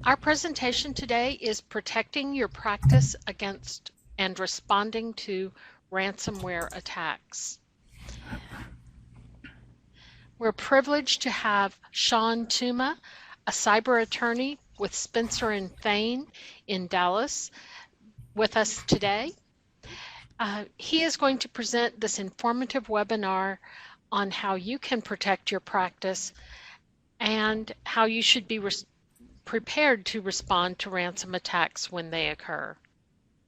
Our presentation today is protecting your practice against and responding to ransomware attacks. We're privileged to have Sean Tuma, a cyber attorney with Spencer and Thane in Dallas, with us today. He is going to present this informative webinar on how you can protect your practice and how you should be prepared to respond to ransom attacks when they occur.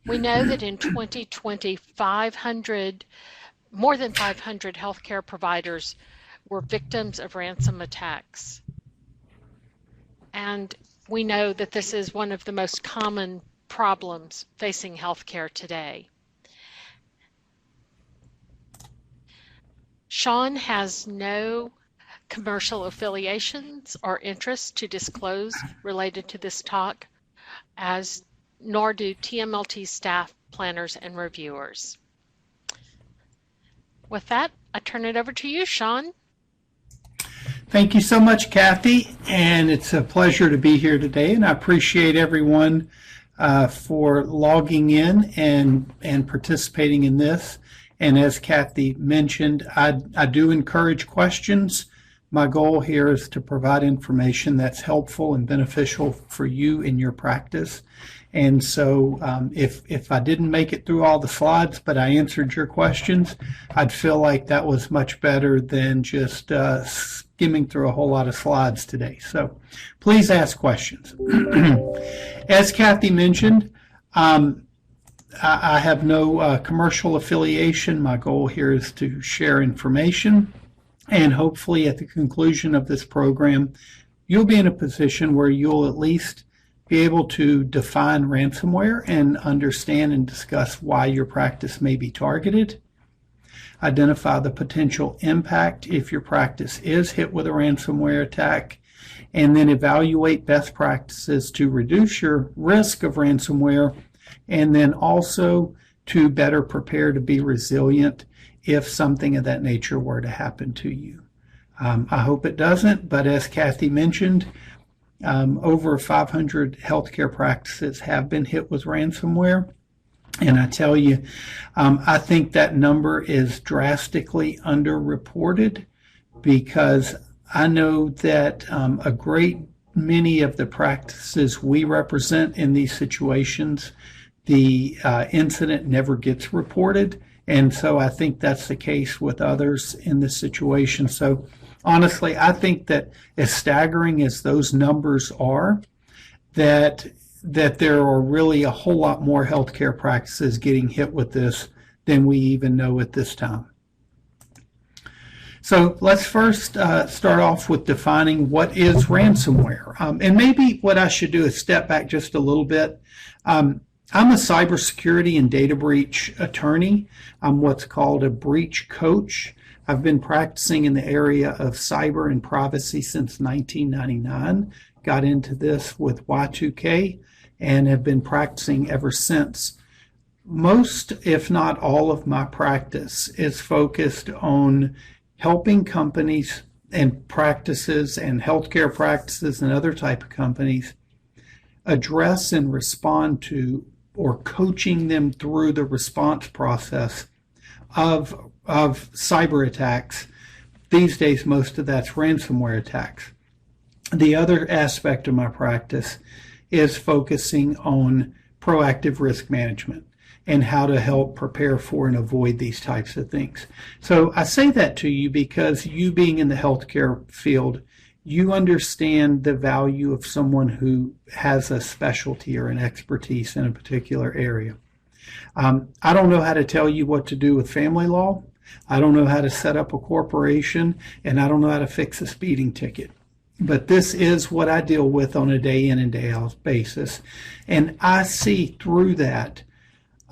We know that in 2020, more than 500 healthcare providers were victims of ransom attacks. And we know that this is one of the most common problems facing healthcare today. Sean has no commercial affiliations or interests to disclose related to this talk, nor do TMLT staff, planners, and reviewers. With that, I turn it over to you, Sean. Thank you so much, Kathy, and it's a pleasure to be here today, and I appreciate everyone for logging in and participating in this. And as Kathy mentioned, I do encourage questions. My goal here is to provide information that's helpful and beneficial for you in your practice. And so if I didn't make it through all the slides, but I answered your questions, I'd feel like that was much better than just skimming through a whole lot of slides today. So please ask questions. As Kathy mentioned, I have no commercial affiliation. My goal here is to share information, and hopefully at the conclusion of this program, you'll be in a position where you'll at least be able to define ransomware and understand and discuss why your practice may be targeted, identify the potential impact if your practice is hit with a ransomware attack, and then evaluate best practices to reduce your risk of ransomware, and then also to better prepare to be resilient if something of that nature were to happen to you. I hope it doesn't, but as Kathy mentioned, over 500 healthcare practices have been hit with ransomware. And I tell you, I think that number is drastically underreported, because I know that a great many of the practices we represent in these situations, the incident never gets reported. And so I think that's the case with others in this situation. So honestly, I think that as staggering as those numbers are, that there are really a whole lot more healthcare practices getting hit with this than we even know at this time. So let's first start off with defining what is ransomware. And maybe what I should do is step back just a little bit. I'm a cybersecurity and data breach attorney. I'm what's called a breach coach. I've been practicing in the area of cyber and privacy since 1999. Got into this with Y2K and have been practicing ever since. Most, if not all, of my practice is focused on helping companies and practices and healthcare practices and other type of companies address and respond to, or coaching them through the response process of cyber attacks. These days, most of that's ransomware attacks. The other aspect of my practice is focusing on proactive risk management and how to help prepare for and avoid these types of things. So I say that to you because you being in the healthcare field, you understand the value of someone who has a specialty or an expertise in a particular area. I don't know how to tell you what to do with family law. I don't know how to set up a corporation, and I don't know how to fix a speeding ticket. But this is what I deal with on a day in and day out basis. And I see through that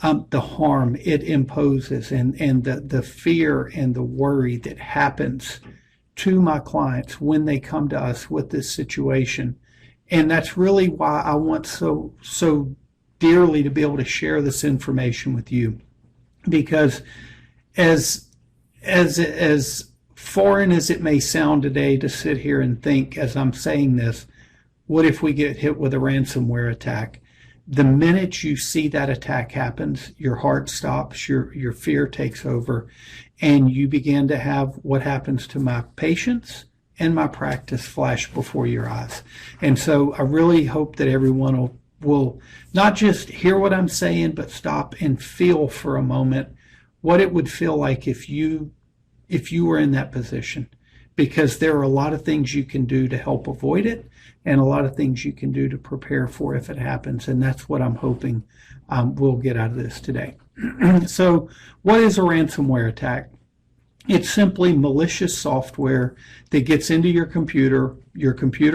the harm it imposes and the fear and the worry that happens to my clients when they come to us with this situation. And that's really why I want so dearly to be able to share this information with you, because as foreign as it may sound today to sit here and think as I'm saying this, what if we get hit with a ransomware attack? The minute you see that attack happens, your heart stops, your fear takes over, and you begin to have what happens to my patients and my practice flash before your eyes. And so I really hope that everyone will not just hear what I'm saying, but stop and feel for a moment what it would feel like if you were in that position, because there are a lot of things you can do to help avoid it and a lot of things you can do to prepare for if it happens. And that's what I'm hoping we'll get out of this today. So what is a ransomware attack? It's simply malicious software that gets into your computer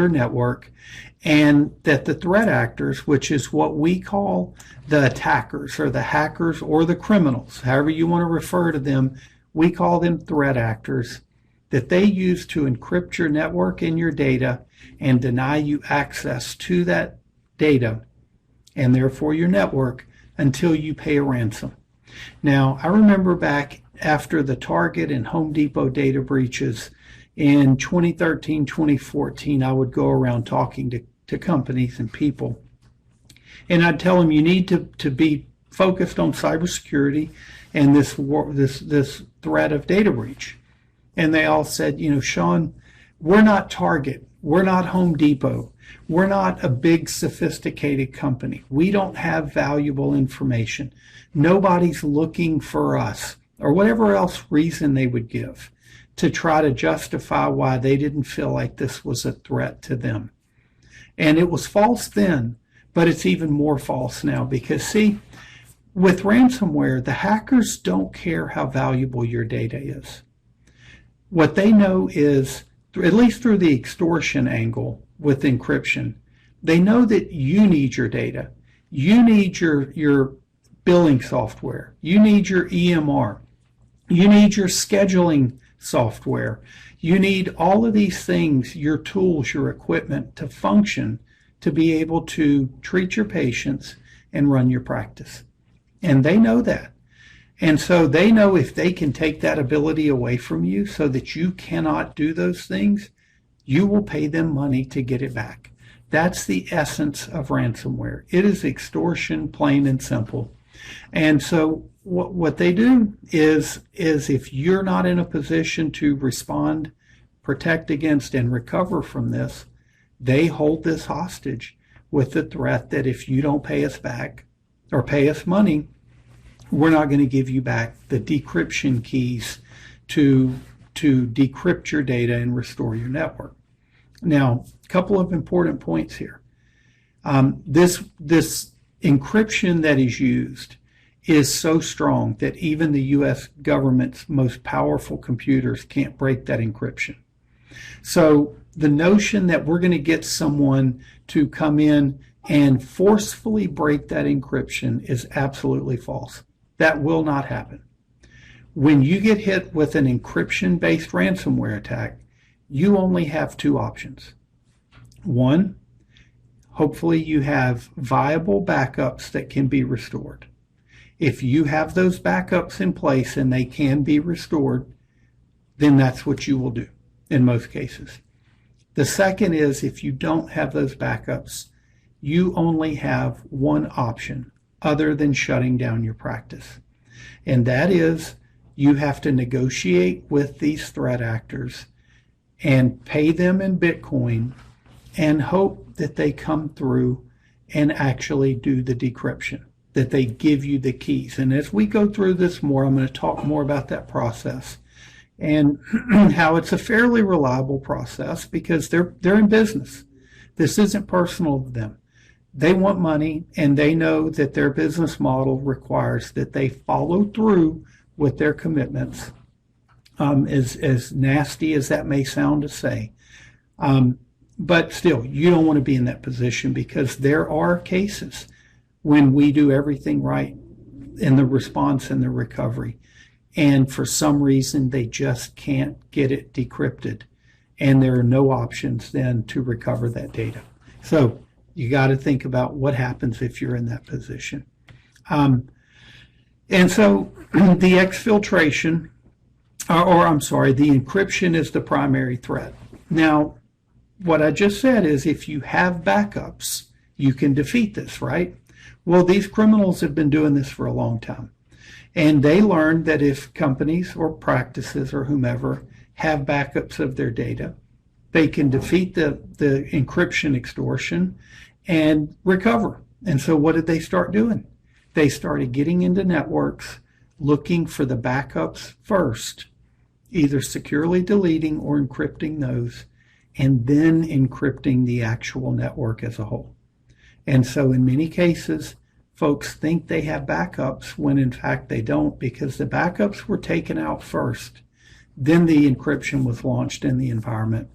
network, and that the threat actors, which is what we call the attackers or the hackers or the criminals, however you want to refer to them, we call them threat actors, that they use to encrypt your network and your data and deny you access to that data and therefore your network until you pay a ransom. Now, I remember back after the Target and Home Depot data breaches in 2013, 2014, I would go around talking to companies and people, and I'd tell them you need to be focused on cybersecurity and this threat of data breach. And they all said, Sean, we're not Target, we're not Home Depot, we're not a big sophisticated company. We don't have valuable information. Nobody's looking for us, or whatever else reason they would give to try to justify why they didn't feel like this was a threat to them. And it was false then, but it's even more false now, because see, with ransomware, the hackers don't care how valuable your data is. What they know is, at least through the extortion angle with encryption, they know that you need your data. You need your billing software. You need your EMR. You need your scheduling software. You need all of these things, your tools, your equipment, to function, to be able to treat your patients and run your practice. And they know that. And so they know if they can take that ability away from you so that you cannot do those things, you will pay them money to get it back. That's the essence of ransomware. It is extortion, plain and simple. And so what they do is if you're not in a position to respond, protect against, and recover from this, they hold this hostage with the threat that if you don't pay us back or pay us money, we're not going to give you back the decryption keys to decrypt your data and restore your network. Now, a couple of important points here. This encryption that is used is so strong that even the U.S. government's most powerful computers can't break that encryption. So the notion that we're going to get someone to come in and forcefully break that encryption is absolutely false. That will not happen. When you get hit with an encryption-based ransomware attack, you only have two options. One, hopefully you have viable backups that can be restored. If you have those backups in place and they can be restored, then that's what you will do in most cases. The second is, if you don't have those backups, you only have one option other than shutting down your practice. And that is, you have to negotiate with these threat actors and pay them in Bitcoin and hope that they come through and actually do the decryption, that they give you the keys. And as we go through this more, I'm going to talk more about that process and how it's a fairly reliable process, because they're in business. This isn't personal to them. They want money, and they know that their business model requires that they follow through with their commitments, as nasty as that may sound to say. But still, you don't want to be in that position, because there are cases when we do everything right in the response and the recovery, and for some reason they just can't get it decrypted, and there are no options then to recover that data. So you got to think about what happens if you're in that position. And so the exfiltration, the encryption is the primary threat. Now, what I just said is if you have backups, you can defeat this, right? Well, these criminals have been doing this for a long time. And they learned that if companies or practices or whomever have backups of their data, they can defeat the encryption extortion and recover. And so what did they start doing? They started getting into networks, looking for the backups first, either securely deleting or encrypting those, and then encrypting the actual network as a whole. And so in many cases, folks think they have backups when in fact they don't, because the backups were taken out first. Then the encryption was launched in the environment.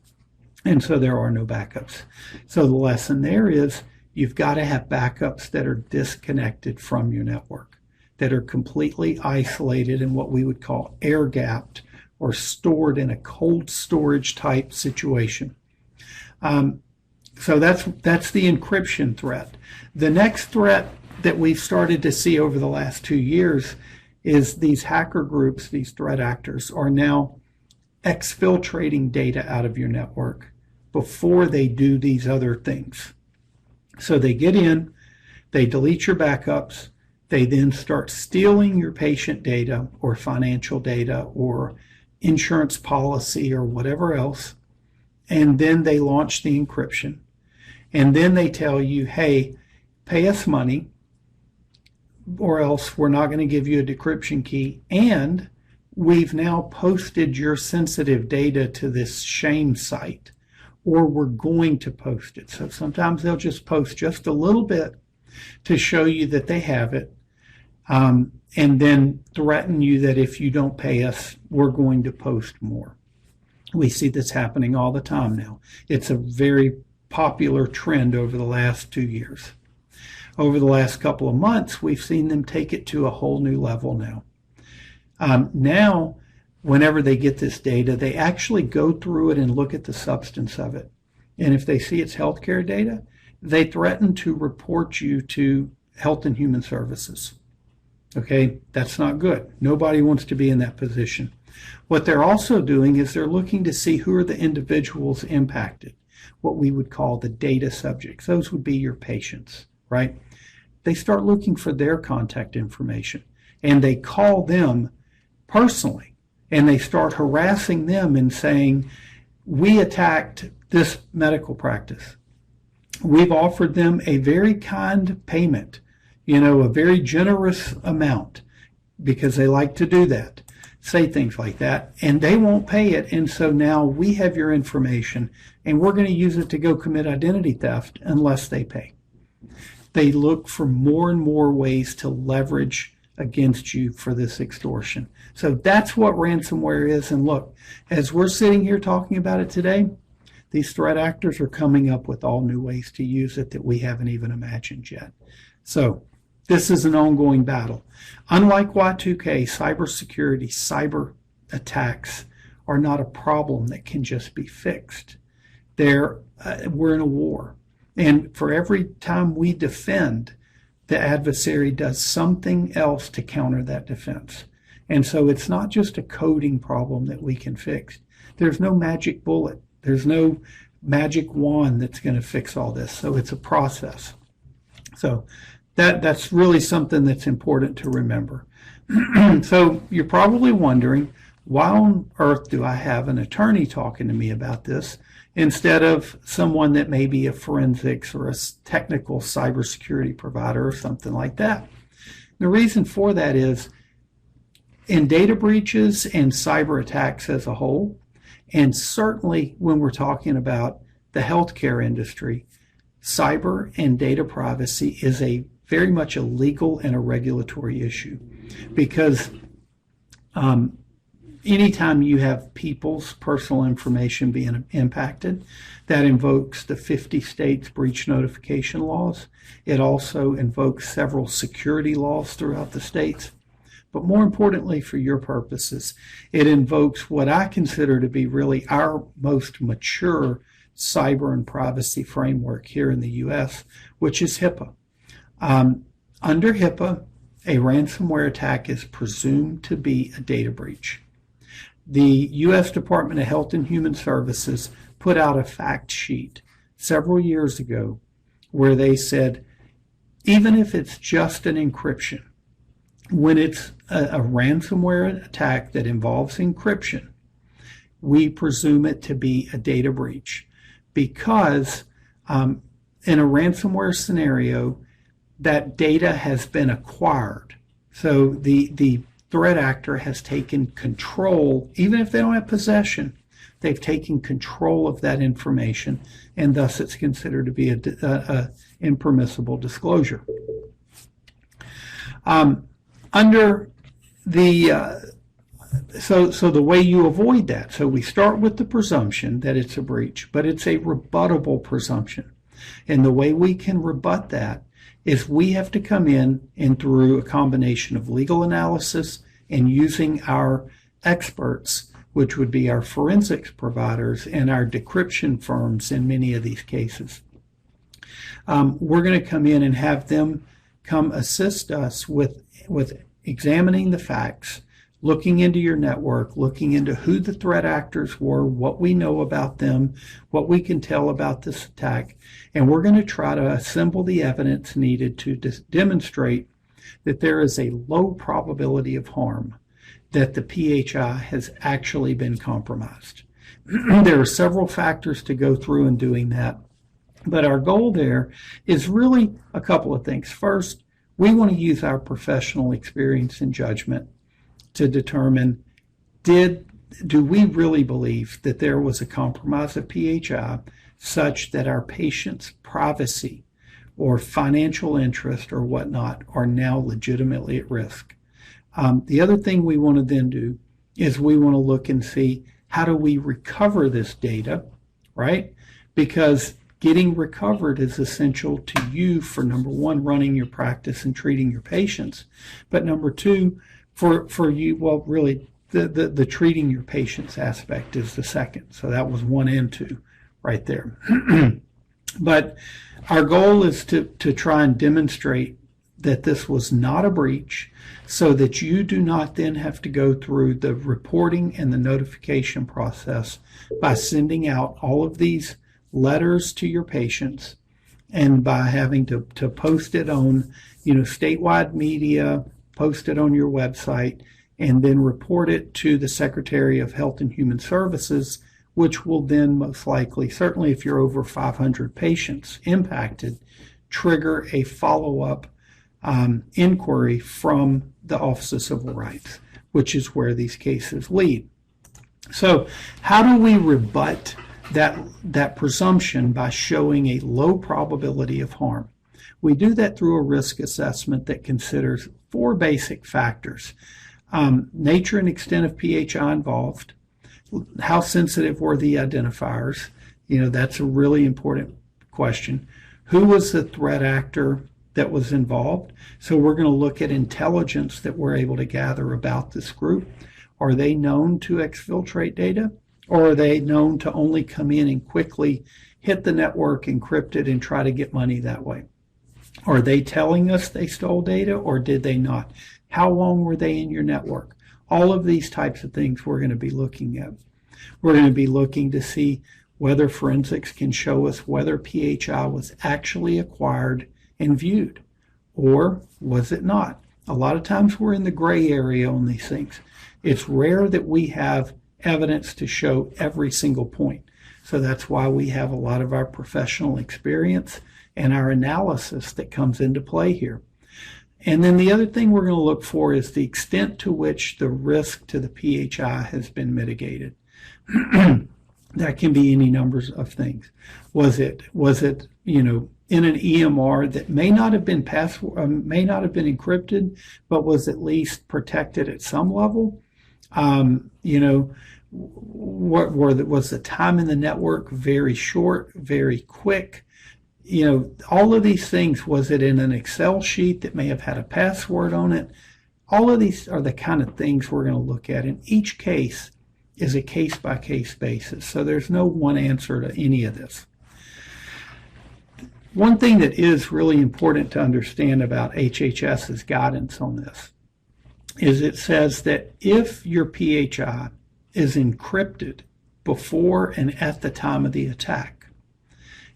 And so there are no backups. So the lesson there is you've got to have backups that are disconnected from your network, that are completely isolated in what we would call air-gapped or stored in a cold storage type situation. So that's the encryption threat. The next threat that we've started to see over the last 2 years is these hacker groups, these threat actors, are now exfiltrating data out of your network before they do these other things. So they get in, they delete your backups, they then start stealing your patient data or financial data or insurance policy or whatever else, and then they launch the encryption. And then they tell you, hey, pay us money, or else we're not going to give you a decryption key, and we've now posted your sensitive data to this shame site, or we're going to post it. So sometimes they'll just post just a little bit to show you that they have it, and then threaten you that if you don't pay us, we're going to post more. We see this happening all the time now. It's a very popular trend over the last 2 years. Over the last couple of months, we've seen them take it to a whole new level now. Now, whenever they get this data, they actually go through it and look at the substance of it. And if they see it's healthcare data, they threaten to report you to Health and Human Services. Okay, that's not good. Nobody wants to be in that position. What they're also doing is they're looking to see who are the individuals impacted, what we would call the data subjects. Those would be your patients, right? They start looking for their contact information, and they call them personally, and they start harassing them and saying, we attacked this medical practice. We've offered them a very kind payment, a very generous amount, because they like to do that, say things like that, and they won't pay it. And so now we have your information, and we're going to use it to go commit identity theft unless they pay. They look for more and more ways to leverage against you for this extortion. So that's what ransomware is. And look, as we're sitting here talking about it today, these threat actors are coming up with all new ways to use it that we haven't even imagined yet. So this is an ongoing battle. Unlike Y2K, cybersecurity, cyber attacks are not a problem that can just be fixed. We're in a war. And for every time we defend, the adversary does something else to counter that defense. And so it's not just a coding problem that we can fix. There's no magic bullet. There's no magic wand that's going to fix all this. So it's a process. So that's really something that's important to remember. So you're probably wondering, why on earth do I have an attorney talking to me about this instead of someone that may be a forensics or a technical cybersecurity provider or something like that? The reason for that is in data breaches and cyber attacks as a whole, and certainly when we're talking about the healthcare industry, cyber and data privacy is very much a legal and a regulatory issue, because anytime you have people's personal information being impacted, that invokes the 50 states breach notification laws. It also invokes several security laws throughout the states. But more importantly for your purposes, it invokes what I consider to be really our most mature cyber and privacy framework here in the U.S., which is HIPAA. Under HIPAA, a ransomware attack is presumed to be a data breach. The U.S. Department of Health and Human Services put out a fact sheet several years ago where they said, even if it's just an encryption, when it's a ransomware attack that involves encryption, we presume it to be a data breach because in a ransomware scenario, that data has been acquired. So the threat actor has taken control, even if they don't have possession, they've taken control of that information, and thus it's considered to be a impermissible disclosure. Under the so the way you avoid that, so we start with the presumption that it's a breach, but it's a rebuttable presumption. And the way we can rebut that is we have to come in and through a combination of legal analysis and using our experts, which would be our forensics providers and our decryption firms in many of these cases. We're going to come in and have them come assist us with examining the facts, looking into your network, looking into who the threat actors were, what we know about them, what we can tell about this attack, and we're going to try to assemble the evidence needed to demonstrate that there is a low probability of harm, that the PHI has actually been compromised. There are several factors to go through in doing that, but our goal there is really a couple of things. First, we want to use our professional experience and judgment to determine, do we really believe that there was a compromise of PHI such that our patient's privacy or financial interest or whatnot are now legitimately at risk? The other thing we want to then do is we want to look and see, how do we recover this data, right? Because getting recovered is essential to you for, number one, running your practice and treating your patients, but number two, for you, well, really, the treating your patients aspect is the second. So that was 1 and 2 right there. But our goal is to try and demonstrate that this was not a breach so that you do not then have to go through the reporting and the notification process by sending out all of these letters to your patients and by having to post it on, statewide media, post it on your website, and then report it to the Secretary of Health and Human Services, which will then most likely, certainly if you're over 500 patients impacted, trigger a follow-up inquiry from the Office of Civil Rights, which is where these cases lead. So how do we rebut that presumption by showing a low probability of harm? We do that through a risk assessment that considers 4 basic factors. Nature and extent of PHI involved, how sensitive were the identifiers? That's a really important question. Who was the threat actor that was involved? So we're going to look at intelligence that we're able to gather about this group. Are they known to exfiltrate data? Or are they known to only come in and quickly hit the network, encrypt it, and try to get money that way? Are they telling us they stole data, or did they not? How long were they in your network? All of these types of things we're going to be looking at. We're going to be looking to see whether forensics can show us whether PHI was actually acquired and viewed, or was it not? A lot of times we're in the gray area on these things. It's rare that we have evidence to show every single point. So that's why we have a lot of our professional experience and our analysis that comes into play here. And then the other thing we're going to look for is the extent to which the risk to the PHI has been mitigated. That can be any numbers of things. Was it in an EMR that may not have been encrypted, but was at least protected at some level? Was the time in the network very short, very quick? All of these things. Was it in an Excel sheet that may have had a password on it? All of these are the kind of things we're going to look at. And each case is a case-by-case basis. So there's no one answer to any of this. One thing that is really important to understand about HHS's guidance on this is it says that if your PHI is encrypted before and at the time of the attack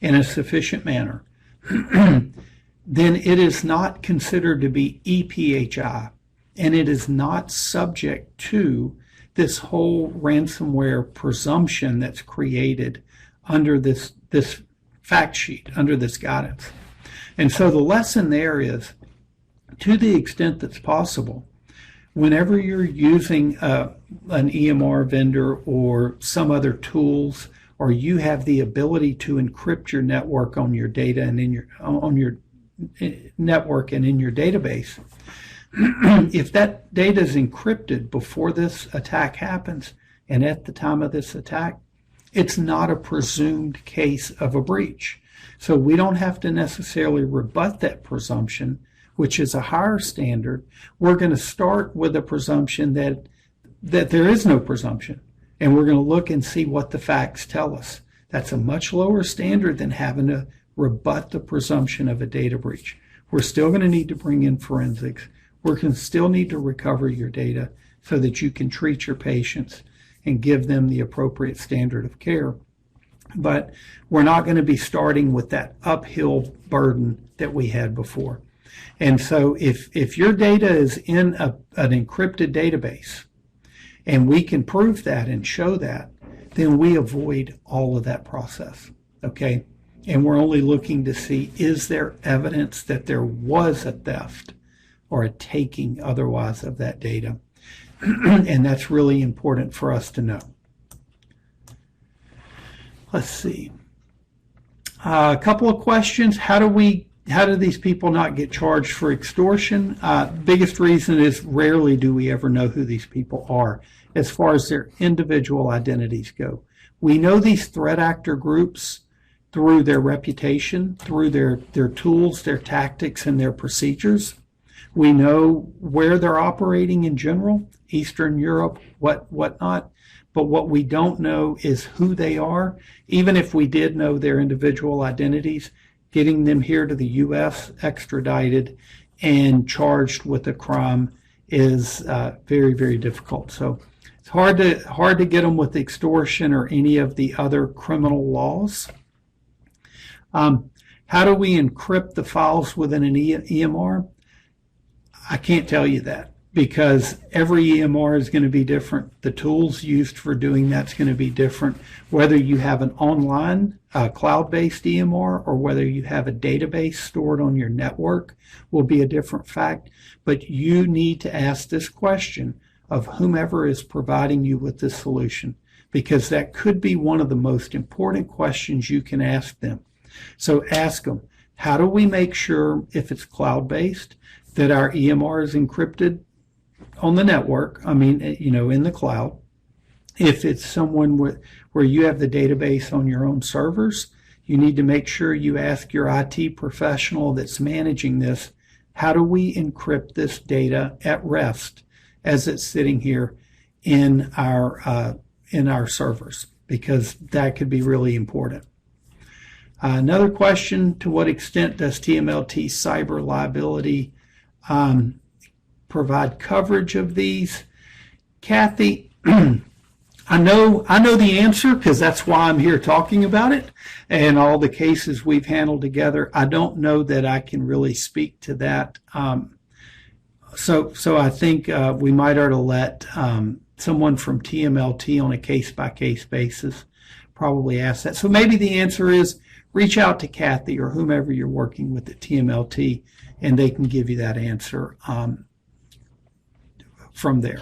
in a sufficient manner, then it is not considered to be EPHI, and it is not subject to this whole ransomware presumption that's created under this fact sheet, under this guidance. And so the lesson there is, to the extent that's possible, whenever you're using an EMR vendor or some other tools, or you have the ability to encrypt your network on your data and in your network and in your database, if that data is encrypted before this attack happens and at the time of this attack, it's not a presumed case of a breach. So we don't have to necessarily rebut that presumption, which is a higher standard. We're going to start with a presumption that there is no presumption, and we're going to look and see what the facts tell us. That's a much lower standard than having to rebut the presumption of a data breach. We're still going to need to bring in forensics. We're going to still need to recover your data so that you can treat your patients and give them the appropriate standard of care. But we're not going to be starting with that uphill burden that we had before. And so if your data is in an encrypted database, and we can prove that and show that, then we avoid all of that process, okay? And we're only looking to see, is there evidence that there was a theft or a taking otherwise of that data? And that's really important for us to know. Let's see. A couple of questions. How do these people not get charged for extortion? Biggest reason is rarely do we ever know who these people are as far as their individual identities go. We know these threat actor groups through their reputation, through their tools, their tactics, and their procedures. We know where they're operating in general, Eastern Europe, whatnot. But what we don't know is who they are. Even if we did know their individual identities, getting them here to the U.S. extradited and charged with a crime is very, very difficult. So it's hard to get them with extortion or any of the other criminal laws. How do we encrypt the files within an EMR? I can't tell you that, because every EMR is going to be different. The tools used for doing that's going to be different, whether you have an online cloud-based EMR or whether you have a database stored on your network will be a different fact. But you need to ask this question of whomever is providing you with this solution, because that could be one of the most important questions you can ask them. So ask them, how do we make sure, if it's cloud-based, that our EMR is encrypted on the network, in the cloud? If it's someone where you have the database on your own servers, you need to make sure you ask your IT professional that's managing this, how do we encrypt this data at rest as it's sitting here in our servers? Because that could be really important. Another question, to what extent does TMLT cyber liability provide coverage of these? Kathy, I know the answer, because that's why I'm here talking about it and all the cases we've handled together. I don't know that I can really speak to that. So I think we might ought to let someone from TMLT on a case-by-case basis probably ask that. So maybe the answer is reach out to Kathy or whomever you're working with at TMLT, and they can give you that answer from there.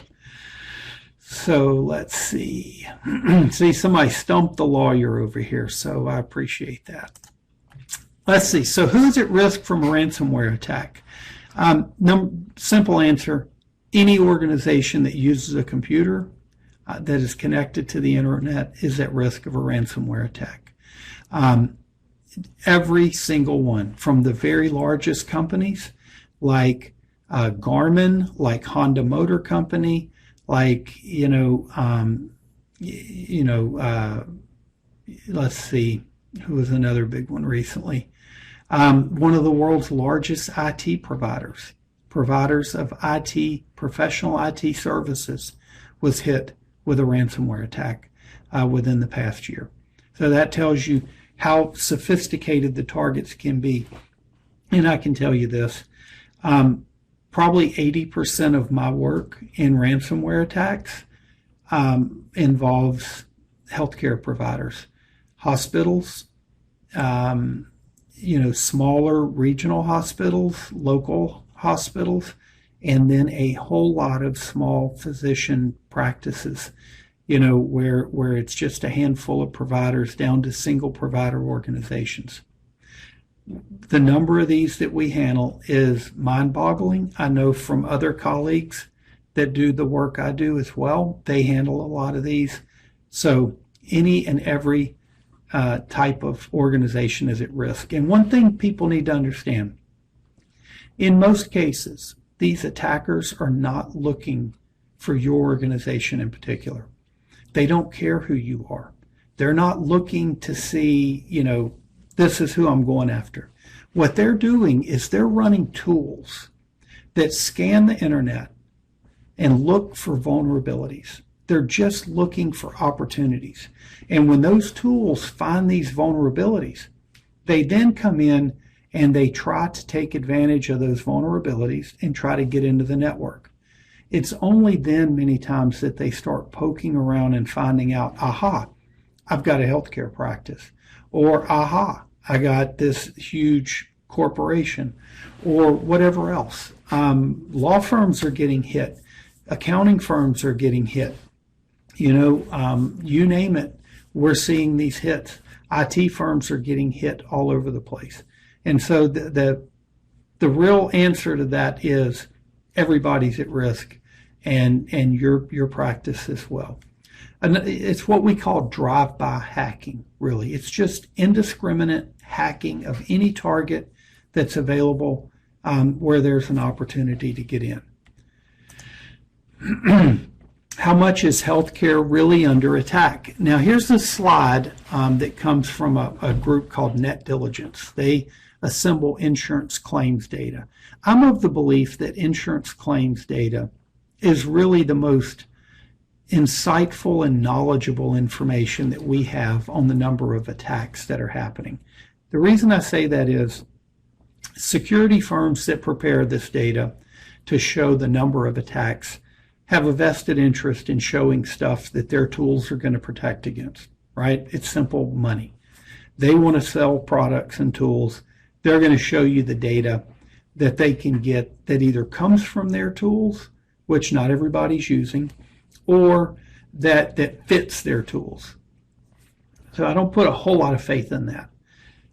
So let's see. See, somebody stumped the lawyer over here, so I appreciate that. Let's see. So who's at risk from a ransomware attack? Simple answer, any organization that uses a computer that is connected to the internet is at risk of a ransomware attack. Every single one, from the very largest companies like Garmin, like Honda Motor Company, like, let's see, who was another big one recently? One of the world's largest IT providers of IT, professional IT services, was hit with a ransomware attack. within the past year. So that tells you how sophisticated the targets can be. And I can tell you this, probably 80% of my work in ransomware attacks involves healthcare providers, hospitals, smaller regional hospitals, local hospitals, and then a whole lot of small physician practices, where it's just a handful of providers down to single provider organizations. The number of these that we handle is mind-boggling. I know from other colleagues that do the work I do as well, they handle a lot of these. So any and every type of organization is at risk. And one thing people need to understand, in most cases, these attackers are not looking for your organization in particular. They don't care who you are. They're not looking to see, this is who I'm going after. What they're doing is they're running tools that scan the internet and look for vulnerabilities. They're just looking for opportunities. And when those tools find these vulnerabilities, they then come in and they try to take advantage of those vulnerabilities and try to get into the network. It's only then many times that they start poking around and finding out, aha, I've got a healthcare practice, or aha, I got this huge corporation, or whatever else. Law firms are getting hit. Accounting firms are getting hit. You name it, we're seeing these hits. IT firms are getting hit all over the place. And so the real answer to that is everybody's at risk, and your practice as well. And it's what we call drive-by hacking, really. It's just indiscriminate hacking of any target that's available where there's an opportunity to get in. How much is healthcare really under attack? Now, here's a slide that comes from a group called Net Diligence. They assemble insurance claims data. I'm of the belief that insurance claims data is really the most insightful and knowledgeable information that we have on the number of attacks that are happening. The reason I say that is security firms that prepare this data to show the number of attacks have a vested interest in showing stuff that their tools are going to protect against, right? It's simple money. They want to sell products and tools. They're going to show you the data that they can get that either comes from their tools, which not everybody's using, or that fits their tools. So I don't put a whole lot of faith in that.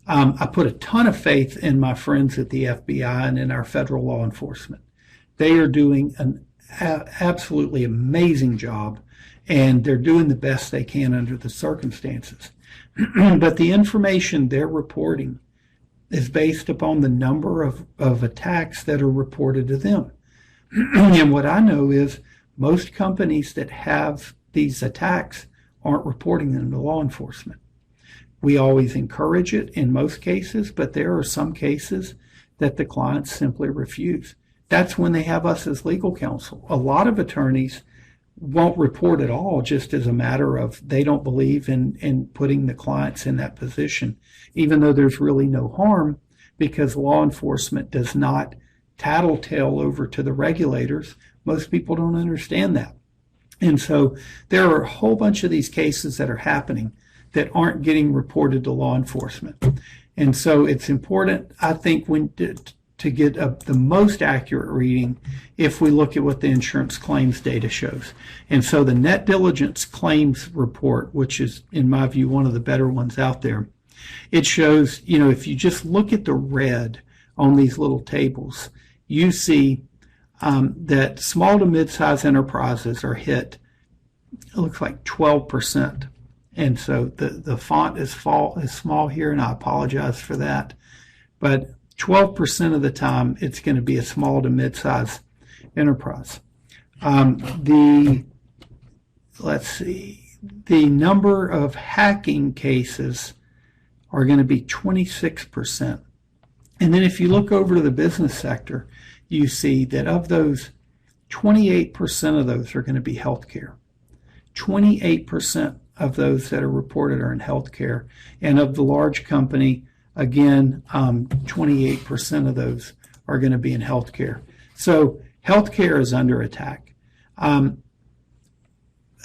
I put a ton of faith in my friends at the FBI and in our federal law enforcement. They are doing an absolutely amazing job, and they're doing the best they can under the circumstances. But the information they're reporting is based upon the number of attacks that are reported to them. And what I know is most companies that have these attacks aren't reporting them to law enforcement. We always encourage it in most cases, but there are some cases that the clients simply refuse. That's when they have us as legal counsel. A lot of attorneys won't report at all, just as a matter of they don't believe in putting the clients in that position, even though there's really no harm, because law enforcement does not tattletale over to the regulators. Most people don't understand that. And so there are a whole bunch of these cases that are happening that aren't getting reported to law enforcement. And so it's important, I think, to get the most accurate reading if we look at what the insurance claims data shows. And so the Net Diligence Claims Report, which is, in my view, one of the better ones out there, it shows, if you just look at the red on these little tables, you see that small to mid-sized enterprises are hit, it looks like 12%. And so the font is small here, and I apologize for that. But 12% of the time, it's going to be a small to mid-sized enterprise. The number of hacking cases are going to be 26%. And then if you look over to the business sector, you see that of those, 28% of those are going to be healthcare. 28% of those that are reported are in healthcare. And of the large company, again, 28% of those are going to be in healthcare. So healthcare is under attack. I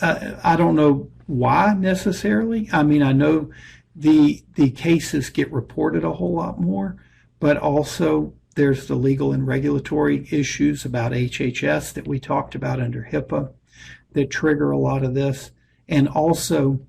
don't know why necessarily. I mean, I know the cases get reported a whole lot more, but also there's the legal and regulatory issues about HHS that we talked about under HIPAA that trigger a lot of this. And also,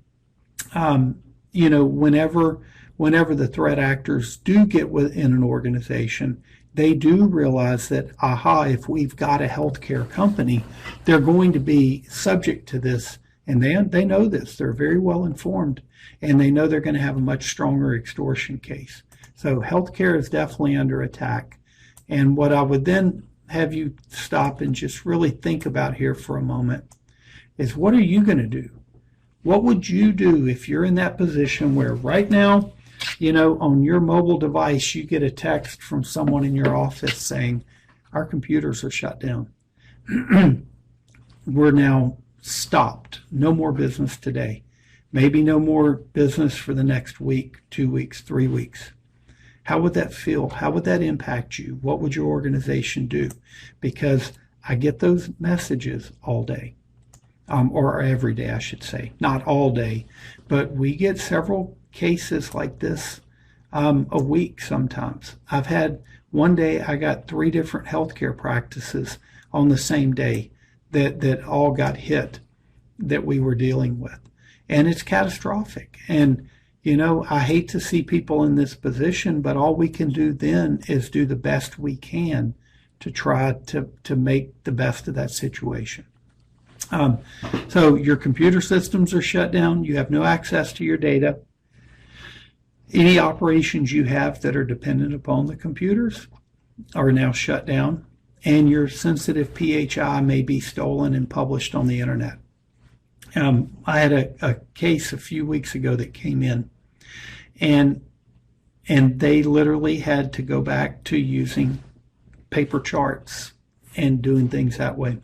whenever the threat actors do get within an organization, they do realize that, if we've got a healthcare company, they're going to be subject to this. And they know this. They're very well informed, and they know they're going to have a much stronger extortion case. So healthcare is definitely under attack. And what I would then have you stop and just really think about here for a moment is, what are you going to do? What would you do if you're in that position where right now, on your mobile device, you get a text from someone in your office saying, our computers are shut down. We're now stopped. No more business today. Maybe no more business for the next week, 2 weeks, 3 weeks. How would that feel? How would that impact you? What would your organization do? Because I get those messages all day, or every day, I should say. Not all day, but we get several cases like this a week sometimes. I've had one day I got 3 different healthcare practices on the same day that all got hit that we were dealing with. And it's catastrophic. And, I hate to see people in this position, but all we can do then is do the best we can to try to make the best of that situation. So your computer systems are shut down. You have no access to your data. Any operations you have that are dependent upon the computers are now shut down, and your sensitive PHI may be stolen and published on the internet. I had a case a few weeks ago that came in, and they literally had to go back to using paper charts and doing things that way.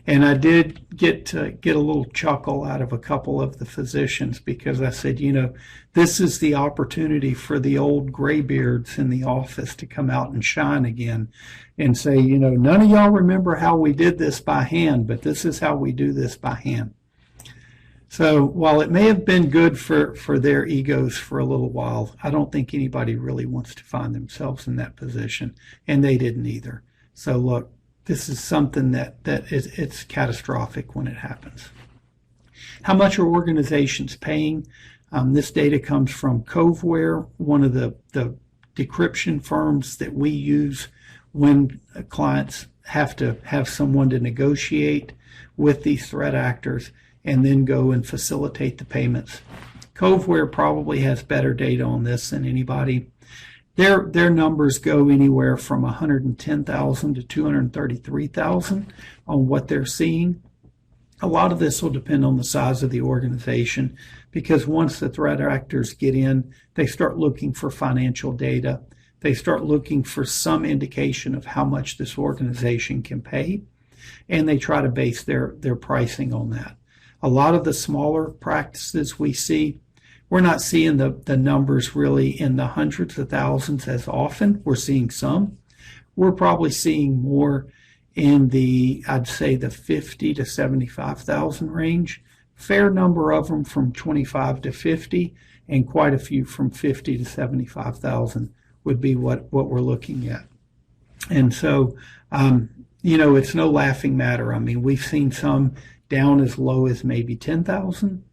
And I did get a little chuckle out of a couple of the physicians, because I said, this is the opportunity for the old graybeards in the office to come out and shine again and say, none of y'all remember how we did this by hand, but this is how we do this by hand. So while it may have been good for their egos for a little while, I don't think anybody really wants to find themselves in that position, and they didn't either. So look, this is something that it's catastrophic when it happens. How much are organizations paying? This data comes from Coveware, one of the decryption firms that we use when clients have to have someone to negotiate with these threat actors and then go and facilitate the payments. Coveware probably has better data on this than anybody. Their numbers go anywhere from 110,000 to 233,000 on what they're seeing. A lot of this will depend on the size of the organization, because once the threat actors get in, they start looking for financial data. They start looking for some indication of how much this organization can pay, and they try to base their pricing on that. A lot of the smaller practices we see, we're not seeing the numbers really in the hundreds of thousands as often. We're seeing some. We're probably seeing more in I'd say the 50 to 75,000 range. Fair number of them from 25 to 50, and quite a few from 50 to 75,000 would be what we're looking at. And so, it's no laughing matter. I mean, we've seen some down as low as maybe 10,000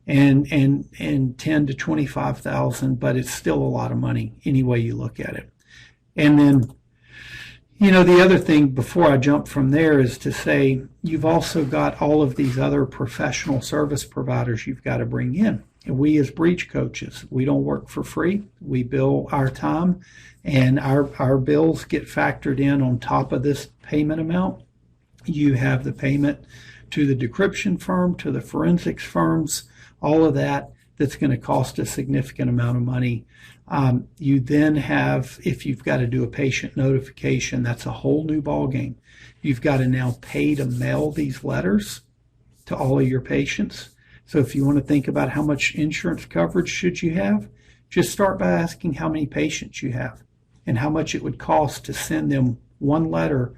and 10 to 25,000, but it's still a lot of money any way you look at it. And then, the other thing before I jump from there is to say, you've also got all of these other professional service providers you've got to bring in. And we as breach coaches, we don't work for free. We bill our time, and our bills get factored in on top of this payment amount. You have the payment to the decryption firm, to the forensics firms, all of that's going to cost a significant amount of money. You then have, if you've got to do a patient notification, that's a whole new ballgame. You've got to now pay to mail these letters to all of your patients. So if you want to think about how much insurance coverage should you have, just start by asking how many patients you have and how much it would cost to send them one letter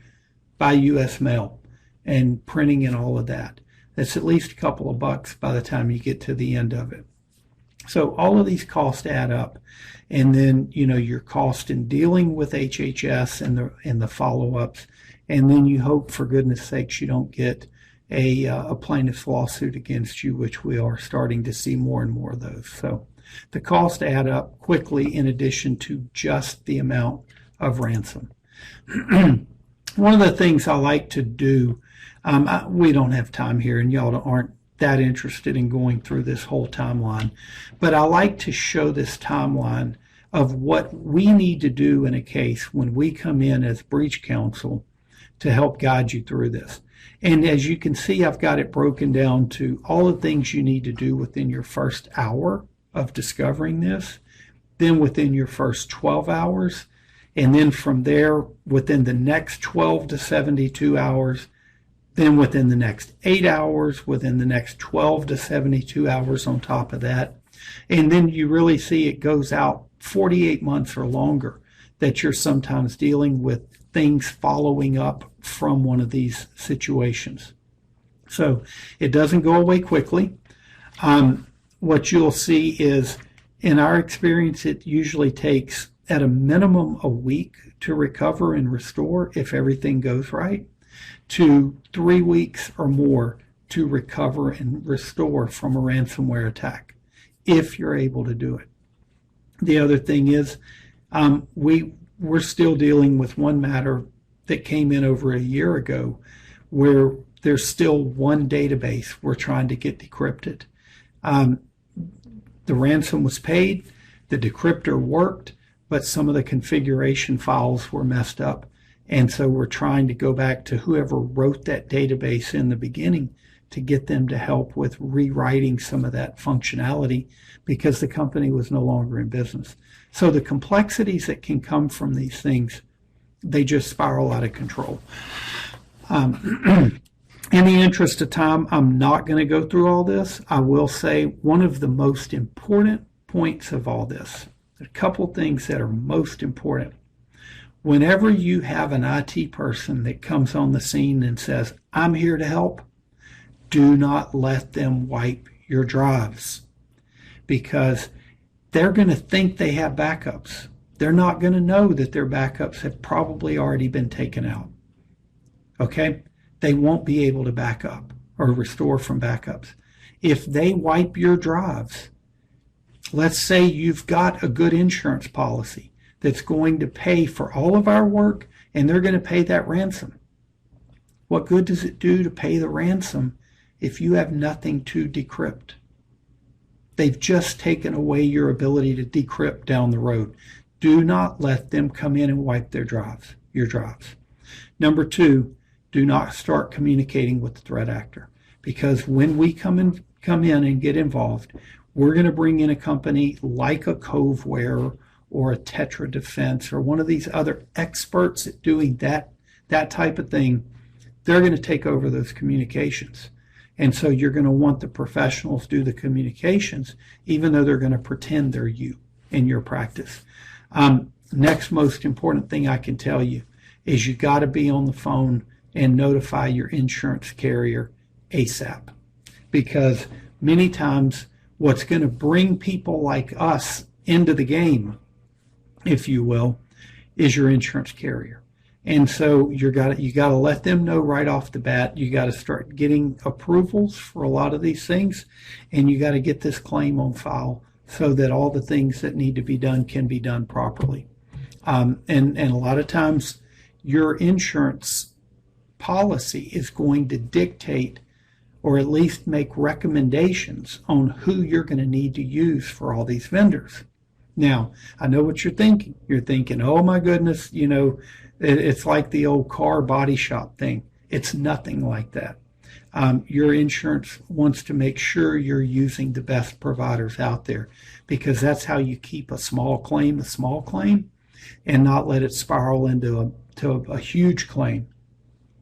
by U.S. mail and printing and all of that. That's at least a couple of bucks by the time you get to the end of it. So all of these costs add up. And then, your cost in dealing with HHS and the follow-ups. And then you hope, for goodness sakes, you don't get a plaintiff's lawsuit against you, which we are starting to see more and more of those. So the costs add up quickly in addition to just the amount of ransom. One of the things I like to do, we don't have time here, and y'all aren't that interested in going through this whole timeline, but I like to show this timeline of what we need to do in a case when we come in as breach counsel to help guide you through this. And as you can see, I've got it broken down to all the things you need to do within your first hour of discovering this, then within your first 12 hours, and then from there within the next 12 to 72 hours, then within the next 8 hours, within the next 12 to 72 hours on top of that. And then you really see it goes out 48 months or longer that you're sometimes dealing with things following up from one of these situations. So it doesn't go away quickly. What you'll see is, in our experience, it usually takes at a minimum a week to recover and restore if everything goes right, to 3 weeks or more to recover and restore from a ransomware attack, if you're able to do it. The other thing is, we're still dealing with one matter that came in over a year ago where there's still one database we're trying to get decrypted. The ransom was paid, the decryptor worked, but some of the configuration files were messed up. And so we're trying to go back to whoever wrote that database in the beginning to get them to help with rewriting some of that functionality because the company was no longer in business. So the complexities that can come from these things, they just spiral out of control. In the interest of time, I'm not going to go through all this. I will say one of the most important points of all this, a couple things that are most important. Whenever you have an IT person that comes on the scene and says, I'm here to help, do not let them wipe your drives, because they're going to think they have backups. They're not going to know that their backups have probably already been taken out. Okay? They won't be able to back up or restore from backups. If they wipe your drives, let's say you've got a good insurance policy that's going to pay for all of our work and they're going to pay that ransom. What good does it do to pay the ransom if you have nothing to decrypt? They've just taken away your ability to decrypt down the road. Do not let them come in and wipe your drives. Number two, do not start communicating with the threat actor, because when we come in and get involved, we're going to bring in a company like a Coveware or a Tetra Defense or one of these other experts at doing that type of thing. They're going to take over those communications. And so you're going to want the professionals do the communications, even though they're going to pretend they're you in your practice. Next most important thing I can tell you is you got to be on the phone and notify your insurance carrier ASAP. Because many times what's going to bring people like us into the game, if you will, is your insurance carrier. And so you got to let them know right off the bat. You got to start getting approvals for a lot of these things, and you got to get this claim on file so that all the things that need to be done can be done properly. And a lot of times your insurance policy is going to dictate or at least make recommendations on who you're going to need to use for all these vendors. Now, I know what you're thinking. You're thinking, oh my goodness, it's like the old car body shop thing. It's nothing like that. Your insurance wants to make sure you're using the best providers out there, because that's how you keep a small claim, and not let it spiral into a huge claim.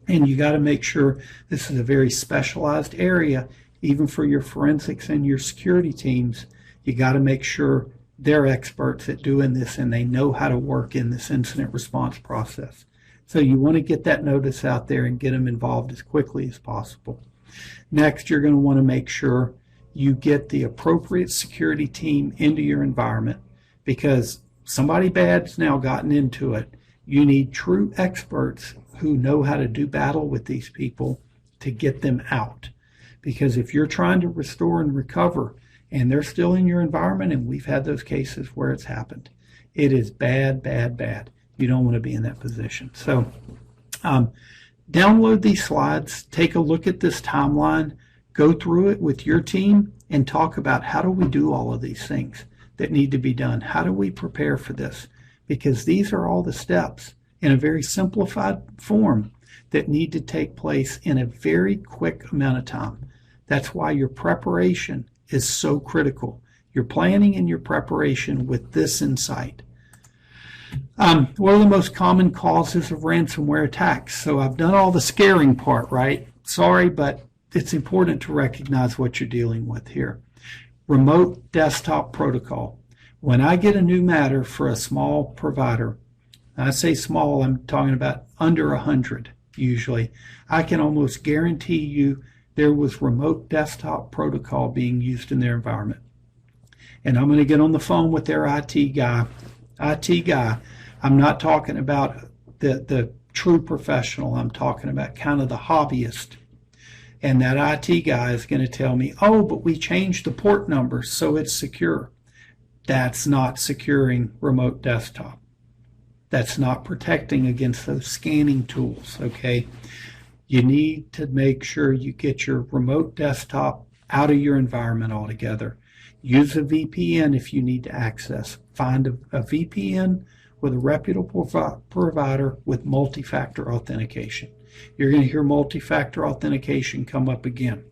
And you got to make sure this is a very specialized area even for your forensics and your security teams, you got to make sure they're experts at doing this and they know how to work in this incident response process. So you want to get that notice out there and get them involved as quickly as possible. Next, you're going to want to make sure you get the appropriate security team into your environment, because somebody bad's now gotten into it. You need true experts who know how to do battle with these people to get them out. Because if you're trying to restore and recover and they're still in your environment, and we've had those cases where it's happened, it is bad, bad, bad. You don't want to be in that position. So download these slides, take a look at this timeline, go through it with your team, and talk about how do we do all of these things that need to be done? How do we prepare for this? Because these are all the steps in a very simplified form that need to take place in a very quick amount of time. That's why your preparation is so critical. Your planning and your preparation with this in sight. What are the most common causes of ransomware attacks? So I've done all the scaring part, right? Sorry, but it's important to recognize what you're dealing with here. Remote desktop protocol. When I get a new matter for a small provider, I say small, I'm talking about under 100 usually, I can almost guarantee you there was remote desktop protocol being used in their environment. And I'm going to get on the phone with their IT guy. I'm not talking about the true professional. I'm talking about kind of the hobbyist. And that IT guy is going to tell me, oh, but we changed the port number so it's secure. That's not securing remote desktop. That's not protecting against those scanning tools, okay? You need to make sure you get your remote desktop out of your environment altogether. Use a VPN if you need to access. Find a VPN with a reputable provider with multi-factor authentication. You're going to hear multi-factor authentication come up again.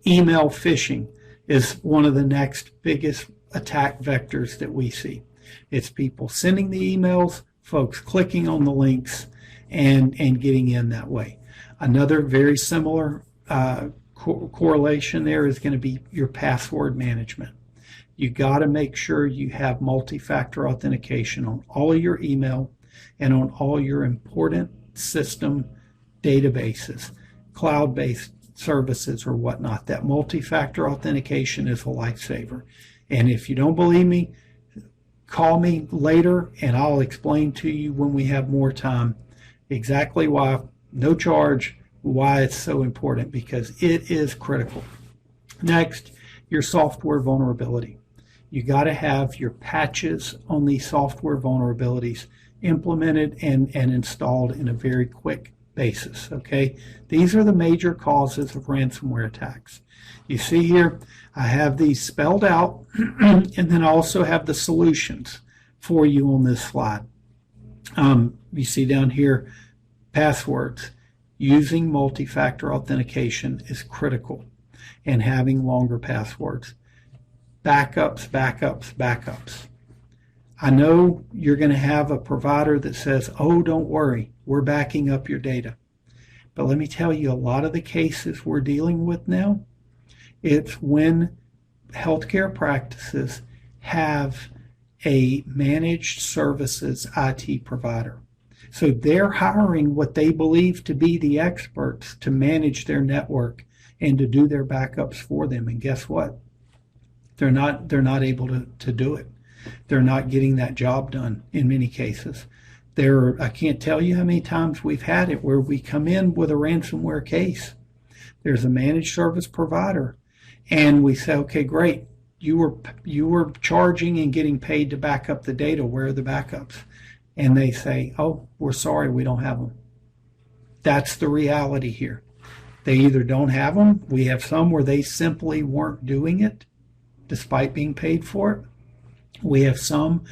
Email phishing is one of the next biggest attack vectors that we see. It's people sending the emails, folks clicking on the links, and getting in that way. Another very similar correlation there is going to be your password management. You got to make sure you have multi-factor authentication on all of your email and on all your important system databases, cloud-based services or whatnot. That multi-factor authentication is a lifesaver. And if you don't believe me, call me later and I'll explain to you when we have more time exactly why, no charge, why it's so important, because it is critical. Next, your software vulnerability. You got to have your patches on these software vulnerabilities implemented and installed in a very quick basis, okay? These are the major causes of ransomware attacks. You see here, I have these spelled out, and then I also have the solutions for you on this slide. You see down here, passwords. Using multi-factor authentication is critical, and having longer passwords. Backups, backups, backups. I know you're going to have a provider that says, oh, don't worry, we're backing up your data. But let me tell you, a lot of the cases we're dealing with now, it's when healthcare practices have a managed services IT provider. So they're hiring what they believe to be the experts to manage their network and to do their backups for them. And guess what? They're not able to do it. They're not getting that job done in many cases. I can't tell you how many times we've had it where we come in with a ransomware case. There's a managed service provider, and we say, okay, great. You were charging and getting paid to back up the data. Where are the backups? And they say, oh, we're sorry, we don't have them. That's the reality here. They either don't have them. We have some where they simply weren't doing it despite being paid for it. We have some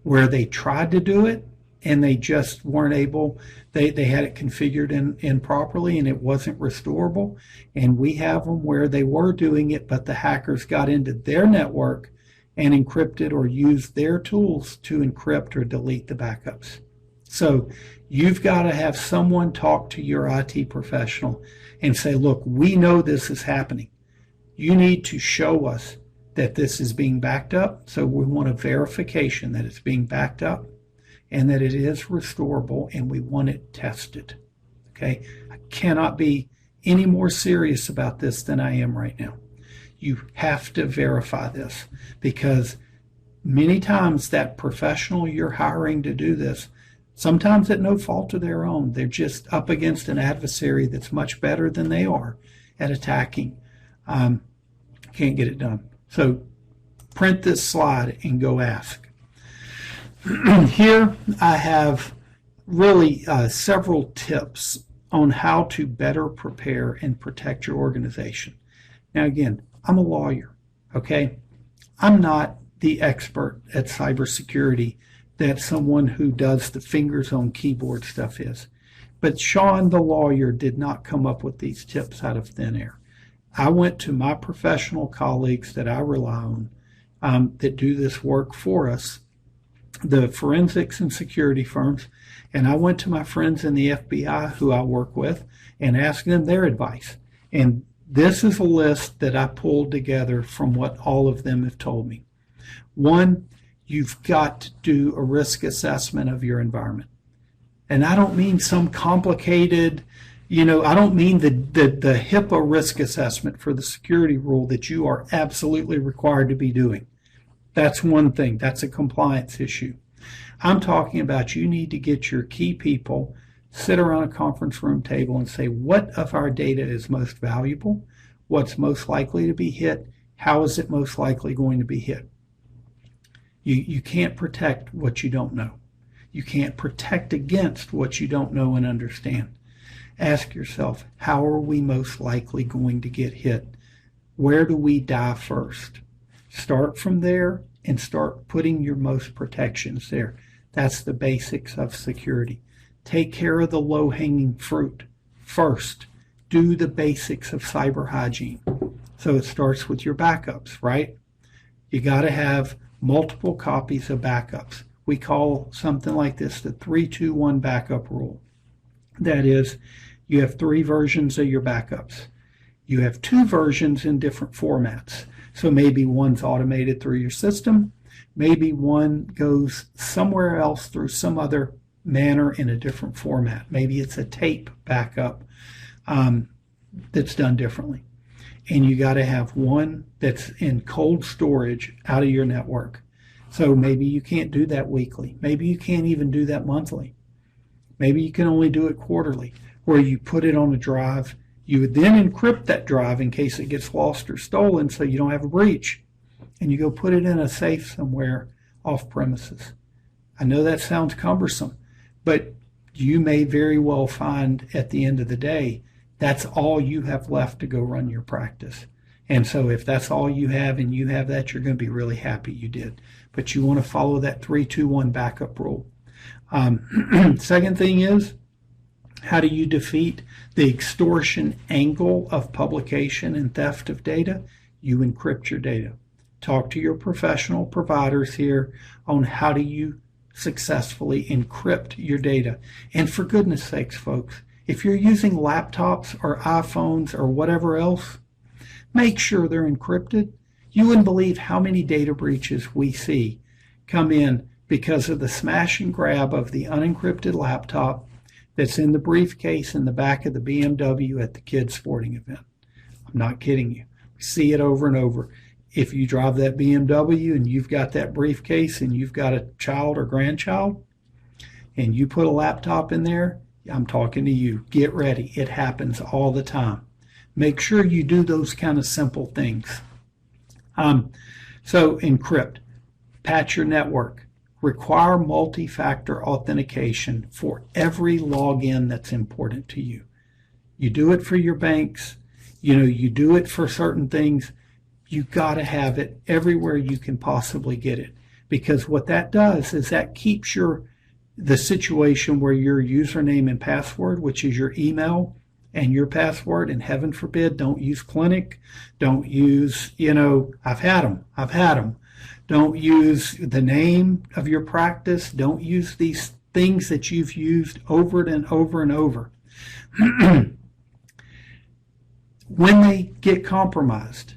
where they tried to do it and they just weren't able. They had it configured improperly and it wasn't restorable. And we have them where they were doing it, but the hackers got into their network and encrypted or used their tools to encrypt or delete the backups. So you've got to have someone talk to your IT professional and say, look, we know this is happening. You need to show us that this is being backed up. So we want a verification that it's being backed up and that it is restorable, and we want it tested. Okay? I cannot be any more serious about this than I am right now. You have to verify this, because many times that professional you're hiring to do this, sometimes at no fault of their own, they're just up against an adversary that's much better than they are at attacking. Can't get it done. So print this slide and go ask. Here I have really several tips on how to better prepare and protect your organization. Now again, I'm a lawyer, okay? I'm not the expert at cybersecurity that someone who does the fingers on keyboard stuff is. But Sean, the lawyer, did not come up with these tips out of thin air. I went to my professional colleagues that I rely on that do this work for us, the forensics and security firms, and I went to my friends in the FBI who I work with and asked them their advice. And this is a list that I pulled together from what all of them have told me. One, you've got to do a risk assessment of your environment. And I don't mean some complicated, I don't mean the HIPAA risk assessment for the security rule that you are absolutely required to be doing. That's one thing. That's a compliance issue. I'm talking about you need to get your key people, sit around a conference room table and say, what of our data is most valuable? What's most likely to be hit? How is it most likely going to be hit? You can't protect what you don't know. You can't protect against what you don't know and understand. Ask yourself, how are we most likely going to get hit? Where do we die first? Start from there and start putting your most protections there. That's the basics of security. Take care of the low-hanging fruit first. Do the basics of cyber hygiene. So it starts with your backups, right? You got to have multiple copies of backups. We call something like this the 3-2-1 backup rule. That is, you have 3 versions of your backups. You have 2 versions in different formats. So maybe one's automated through your system. Maybe one goes somewhere else through some other manner in a different format. Maybe it's a tape backup that's done differently. And you got to have one that's in cold storage out of your network. So maybe you can't do that weekly. Maybe you can't even do that monthly. Maybe you can only do it quarterly, where you put it on a drive. You would then encrypt that drive in case it gets lost or stolen so you don't have a breach. And you go put it in a safe somewhere off premises. I know that sounds cumbersome, but you may very well find at the end of the day, that's all you have left to go run your practice. And so if that's all you have and you have that, you're going to be really happy you did. But you want to follow that 3-2-1 backup rule. Second thing is, how do you defeat the extortion angle of publication and theft of data? You encrypt your data. Talk to your professional providers here on how do you successfully encrypt your data. And for goodness sakes, folks, if you're using laptops or iPhones or whatever else, make sure they're encrypted. You wouldn't believe how many data breaches we see come in because of the smash and grab of the unencrypted laptop that's in the briefcase in the back of the BMW at the kids' sporting event. I'm not kidding you. We see it over and over. If you drive that BMW and you've got that briefcase and you've got a child or grandchild and you put a laptop in there, I'm talking to you. Get ready. It happens all the time. Make sure you do those kind of simple things. So encrypt, patch your network, require multi-factor authentication for every login that's important to you. You do it for your banks, you do it for certain things. You got to have it everywhere you can possibly get it, because what that does is that keeps the situation where your username and password, which is your email and your password, and heaven forbid, don't use clinic, don't use, I've had them. Don't use the name of your practice. Don't use these things that you've used over and over and over. When they get compromised,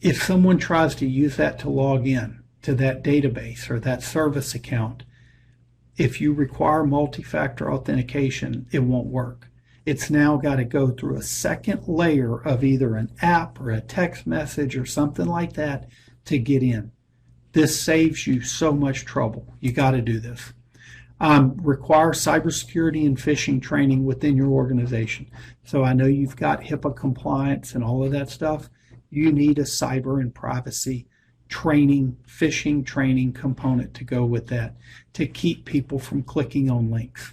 if someone tries to use that to log in to that database or that service account, if you require multi-factor authentication, it won't work. It's now got to go through a second layer of either an app or a text message or something like that to get in. This saves you so much trouble. You got to do this. Require cybersecurity and phishing training within your organization. So I know you've got HIPAA compliance and all of that stuff. You need a cyber and privacy training, phishing training component to go with that to keep people from clicking on links.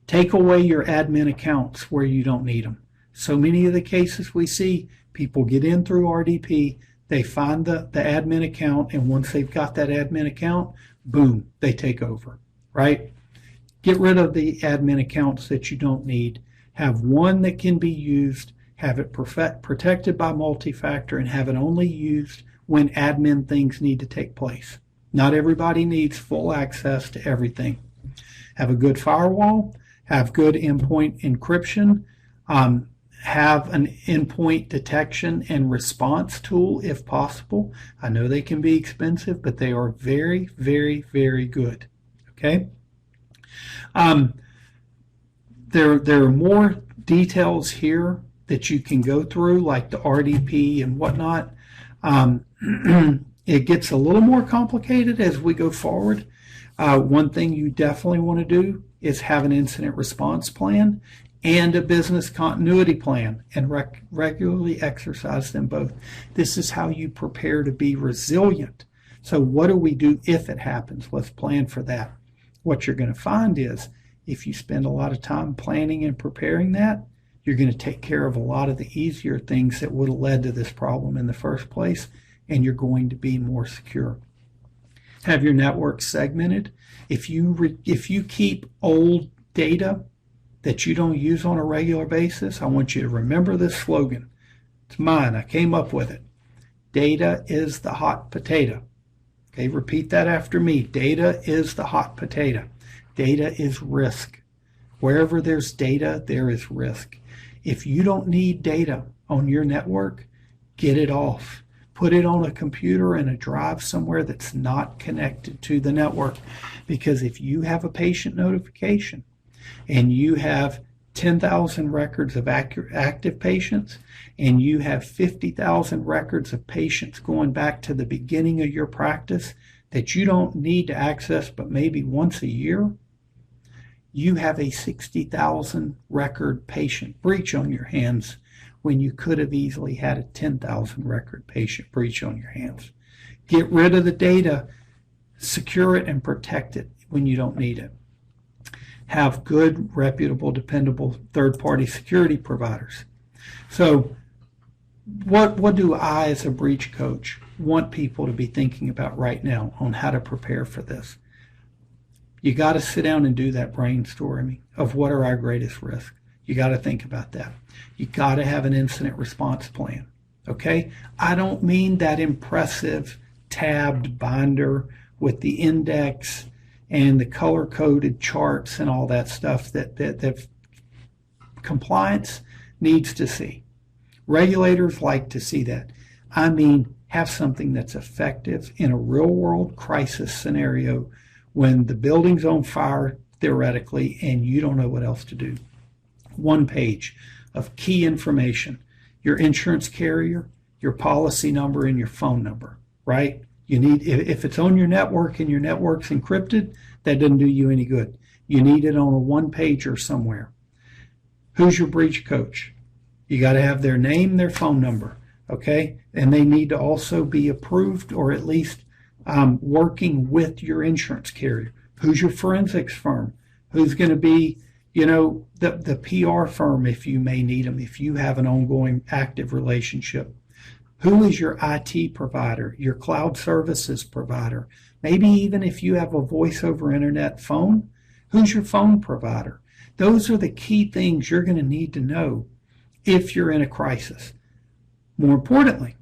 Take away your admin accounts where you don't need them. So many of the cases we see, people get in through RDP, they find the admin account, and once they've got that admin account, boom, they take over, right? Get rid of the admin accounts that you don't need. Have one that can be used, have it protected by multi-factor, and have it only used when admin things need to take place. Not everybody needs full access to everything. Have a good firewall, have good endpoint encryption, have an endpoint detection and response tool if possible. I know they can be expensive, but they are very, very, very good. Okay? There are more details here that you can go through, like the RDP and whatnot. It gets a little more complicated as we go forward. One thing you definitely want to do is have an incident response plan and a business continuity plan, and regularly exercise them both. This is how you prepare to be resilient. So what do we do if it happens? Let's plan for that. What you're going to find is if you spend a lot of time planning and preparing that, you're going to take care of a lot of the easier things that would have led to this problem in the first place, and you're going to be more secure. Have your network segmented. If you keep old data that you don't use on a regular basis, I want you to remember this slogan. It's mine. I came up with it. Data is the hot potato. Okay, repeat that after me. Data is the hot potato. Data is risk. Wherever there's data, there is risk. If you don't need data on your network, get it off. Put it on a computer and a drive somewhere that's not connected to the network. Because if you have a patient notification and you have 10,000 records of active patients and you have 50,000 records of patients going back to the beginning of your practice that you don't need to access but maybe once a year, you have a 60,000 record patient breach on your hands when you could have easily had a 10,000 record patient breach on your hands. Get rid of the data, secure it, and protect it when you don't need it. Have good, reputable, dependable third-party security providers. So what do I, as a breach coach, want people to be thinking about right now on how to prepare for this? You got to sit down and do that brainstorming of what are our greatest risks. You got to think about that. You got to have an incident response plan. Okay? I don't mean that impressive tabbed binder with the index and the color-coded charts and all that stuff that compliance needs to see. Regulators like to see that. I mean, have something that's effective in a real-world crisis scenario when the building's on fire, theoretically, and you don't know what else to do. One page of key information, your insurance carrier, your policy number, and your phone number, right? You need, if it's on your network and your network's encrypted, that doesn't do you any good. You need it on a one-pager somewhere. Who's your breach coach? You got to have their name, their phone number, okay? And they need to also be approved or at least working with your insurance carrier. Who's your forensics firm? Who's going to be, the PR firm if you may need them, if you have an ongoing active relationship? Who is your IT provider, your cloud services provider? Maybe even if you have a voice over internet phone, who's your phone provider? Those are the key things you're going to need to know if you're in a crisis. More importantly,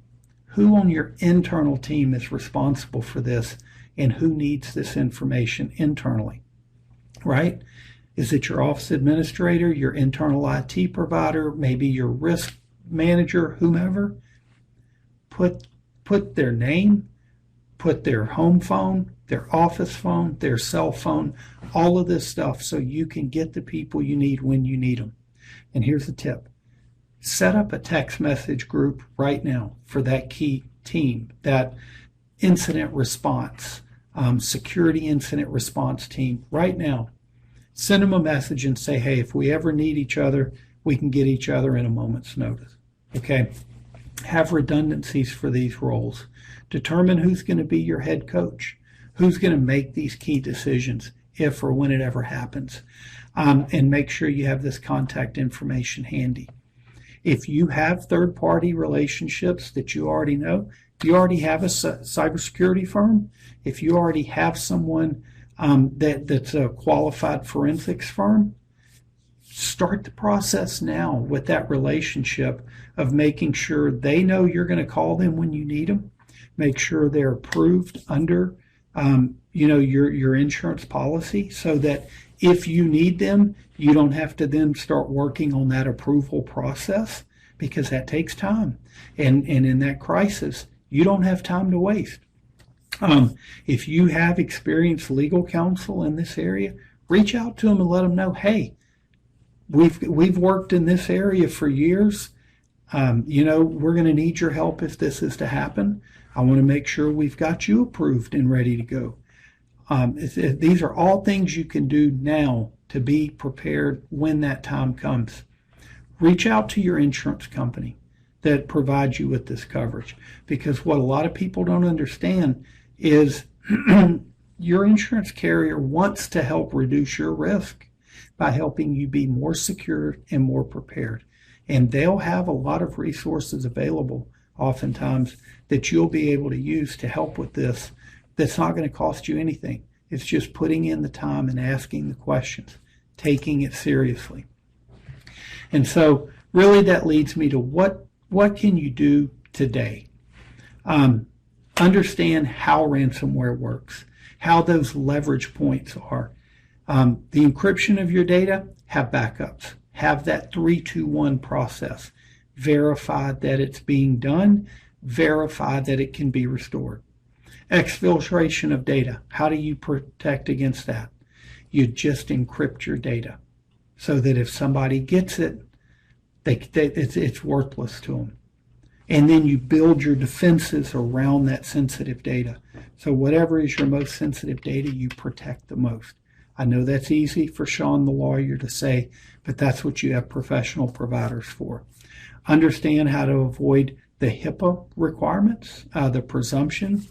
who on your internal team is responsible for this and who needs this information internally, right? Is it your office administrator, your internal IT provider, maybe your risk manager, whomever? put their name, put their home phone, their office phone, their cell phone, all of this stuff so you can get the people you need when you need them. And here's the tip. Set up a text message group right now for that key team, that incident response, security incident response team right now. Send them a message and say, hey, if we ever need each other, we can get each other in a moment's notice. Okay? Have redundancies for these roles. Determine who's going to be your head coach, who's going to make these key decisions if or when it ever happens, and make sure you have this contact information handy. If you have third-party relationships that you already know, if you already have a cybersecurity firm, if you already have someone that's a qualified forensics firm, start the process now with that relationship of making sure they know you're going to call them when you need them. Make sure they're approved under your insurance policy so that if you need them, you don't have to then start working on that approval process, because that takes time. And in that crisis, you don't have time to waste. If you have experienced legal counsel in this area, reach out to them and let them know, hey, we've worked in this area for years. We're going to need your help if this is to happen. I want to make sure we've got you approved and ready to go. These are all things you can do now to be prepared when that time comes. Reach out to your insurance company that provides you with this coverage, because what a lot of people don't understand is your insurance carrier wants to help reduce your risk by helping you be more secure and more prepared. And they'll have a lot of resources available oftentimes that you'll be able to use to help with this. That's not going to cost you anything. It's just putting in the time and asking the questions, taking it seriously. And so really that leads me to what can you do today? Understand how ransomware works, how those leverage points are. The encryption of your data, have backups. Have that 3-2-1 process. Verify that it's being done. Verify that it can be restored. Exfiltration of data. How do you protect against that? You just encrypt your data so that if somebody gets it, it's worthless to them. And then you build your defenses around that sensitive data. So whatever is your most sensitive data, you protect the most. I know that's easy for Sean the lawyer to say, but that's what you have professional providers for. Understand how to avoid the HIPAA requirements, the presumption,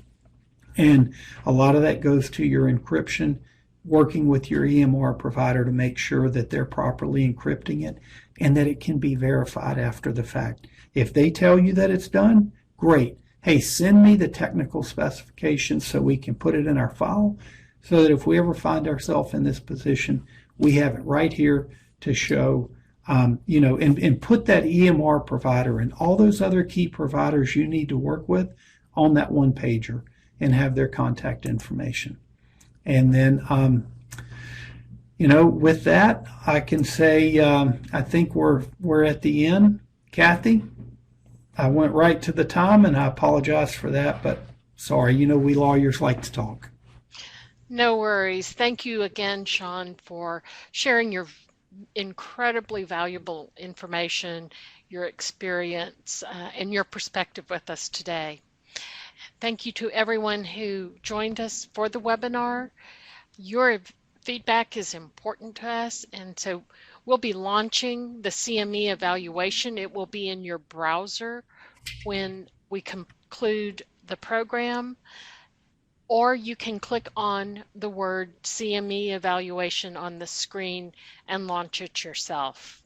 and a lot of that goes to your encryption, working with your EMR provider to make sure that they're properly encrypting it and that it can be verified after the fact. If they tell you that it's done, great. Hey, send me the technical specifications so we can put it in our file so that if we ever find ourselves in this position, we have it right here to show, and put that EMR provider and all those other key providers you need to work with on that one pager and have their contact information. And then, with that, I can say I think we're at the end. Kathy, I went right to the time, and I apologize for that, but sorry, we lawyers like to talk. No worries. Thank you again, Sean, for sharing your incredibly valuable information, your experience, and your perspective with us today. Thank you to everyone who joined us for the webinar. Your feedback is important to us, and so we'll be launching the CME evaluation. It will be in your browser when we conclude the program, or you can click on the word CME evaluation on the screen and launch it yourself.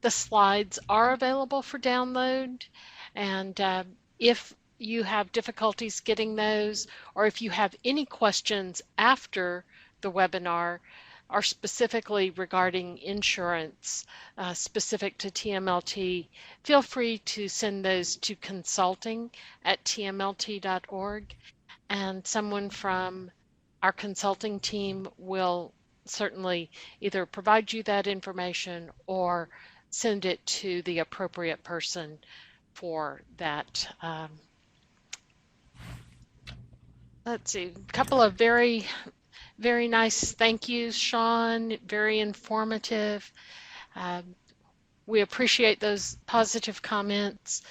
The slides are available for download, and if you have difficulties getting those, or if you have any questions after the webinar, are specifically regarding insurance specific to TMLT, feel free to send those to consulting@tmlt.org, and someone from our consulting team will certainly either provide you that information or send it to the appropriate person for that. Let's see, a couple of very, very nice thank yous, Sean, very informative. We appreciate those positive comments.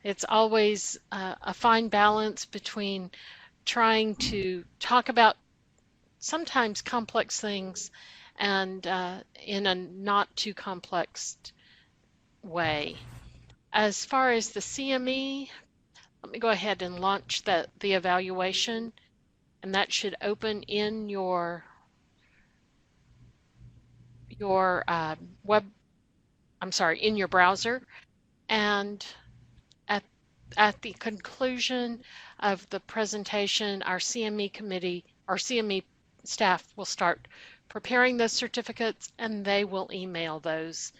It's always a fine balance between trying to talk about sometimes complex things and in a not too complex way. As far as the CME, let me go ahead and launch the evaluation, and that should open in your in your browser. And at the conclusion of the presentation, our CME staff will start preparing those certificates, and they will email those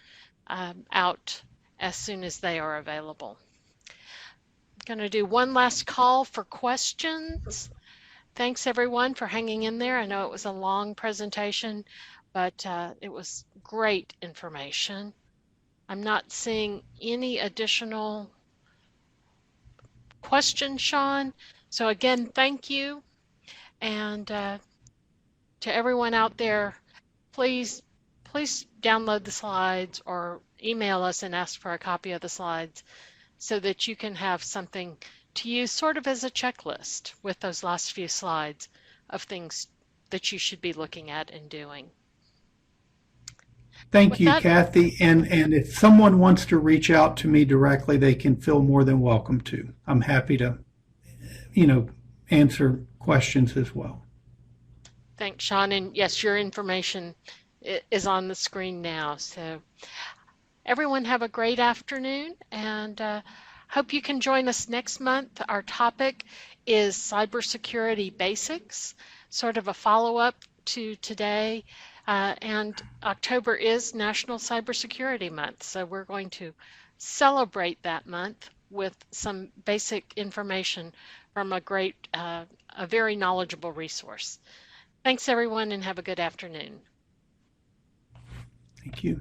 out as soon as they are available. I'm going to do one last call for questions. Thanks everyone for hanging in there. I know it was a long presentation, but it was great information. I'm not seeing any additional questions, Sean. So again, thank you. And to everyone out there, please download the slides or email us and ask for a copy of the slides so that you can have something to use sort of as a checklist with those last few slides of things that you should be looking at and doing. Thank you, Kathy. And if someone wants to reach out to me directly, they can feel more than welcome to. I'm happy to, answer questions as well. Thanks, Sean. And yes, your information is on the screen now. So everyone have a great afternoon, and hope you can join us next month. Our topic is cybersecurity basics, sort of a follow-up to today. And October is National Cybersecurity Month, so we're going to celebrate that month with some basic information from a very knowledgeable resource. Thanks everyone, and have a good afternoon. Thank you.